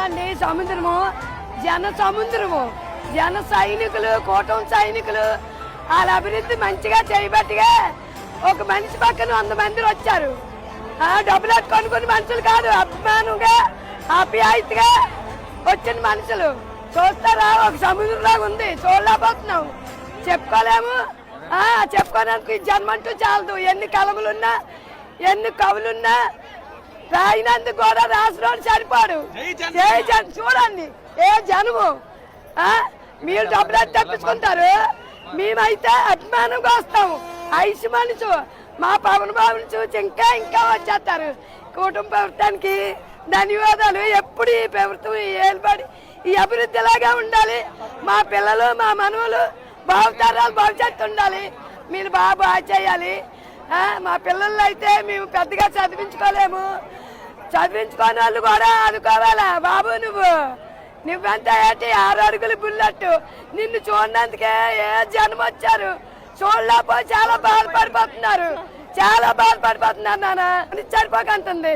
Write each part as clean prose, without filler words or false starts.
అండి సముద్రము, జన సముద్రము, జన సైనికులు, కూటమి సైనికులు వాళ్ళ అభివృద్ధి మంచిగా చేయబట్టిగా ఒక మనిషి పక్కన 100 మంది వచ్చారు. డబ్బులు కొనుక్కుని మనుషులు కాదు, అభిమానంగా ఆప్యాయతగా వచ్చిన మనుషులు. చూస్తారా, ఒక సముద్రంలాగా ఉంది, చూడలేకపోతున్నాం, చెప్పుకోలేము. చెప్పుకోవడానికి జన్మంటూ చాలదు. ఎన్ని కలములున్నా, ఎన్ని కవులున్నా రాయినందుకు కూడా రాసిన సరిపోడు. చూడండి ఏ జనము. మీరు డబ్బులు తప్పించుకుంటారు, మేమైతే అభిమానంగా వస్తాము. ఐసు మనుషు మా పవన్ బాబుని చూసి ఇంకా ఇంకా వచ్చేస్తారు. కుటుంబ ప్రభుత్వానికి ధన్యవాదాలు. ఎప్పుడు ఈ ప్రభుత్వం ఏర్పడి ఈ అభివృద్ధి ఎలాగా ఉండాలి, మా పిల్లలు మా మనవలు భావితరాలు భవిష్యత్తు ఉండాలి. మీరు బాగా చేయాలి. మా పిల్లలు అయితే మేము పెద్దగా చదివించుకోలేము, చదివించుకోని వాళ్ళు కూడా ఆదుకోవాలా. బాబు నువ్వెంత ఏంటి 6 అడుగులు బుల్లెట్టు, నిన్ను చూడడానికి ఏ జనం వచ్చారు, చూడలేకపోయి చాలా బాధపడిపోతున్నారు, చాలా బాధపడిపోతున్నారు. నాన్న సరిపోకంటుంది.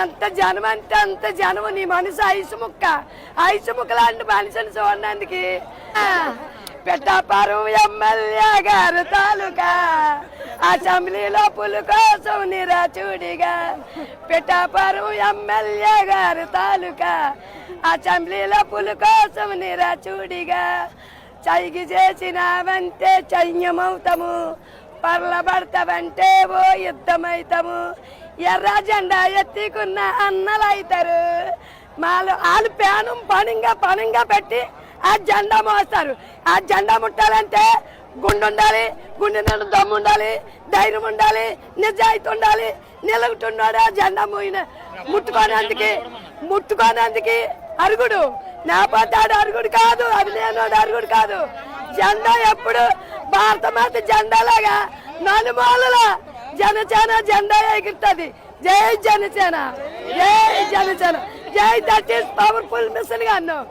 ఎంత జనం అంటే అంత జనము. నీ మనసు ఐసు ముక్క లాంటి మనిషిని చూడడానికి. పిఠాపురం ఎమ్మెల్యే గారు తాలూకా అసెంబ్లీలో పులు కోసం నిరాచూడిగా. పిఠాపురం ఎమ్మెల్యే గారు తాలూకా అసెంబ్లీలో పులు కోసం నిరాచూడిగా. చైకి చేసినావంటే సైన్యమవుతాము, పర్లబడతావంటే ఓ యుద్ధమవుతాము. ఎర్ర జెండా ఎత్తుకున్న అన్నలు అవుతారు. వాళ్ళు పేనం పణంగా పెట్టి ఆ జెండా మోస్తారు. ఆ జెండా ముట్టాలంటే గుండె ఉండాలి, గుండె నిండా దమ్ము ఉండాలి, ధైర్యం ఉండాలి, నిజాయితీ ఉండాలి, నిలబెట్టున్నాడు. ఆ జెండా ముట్టుకోనందుకు అరుగుడు నాపోతాడు, అరుగుడు కాదు, అభినయనోడు అరుగుడు కాదు. జెండా ఎప్పుడు భారత మాత జెండాలాగా నలుమూలల జనసేన జెండా ఎగురుతుంది. జై జనసేన, జై జనసేన, జై. దట్ ఈస్ పవర్ఫుల్ మిషన్ గా అన్నావు.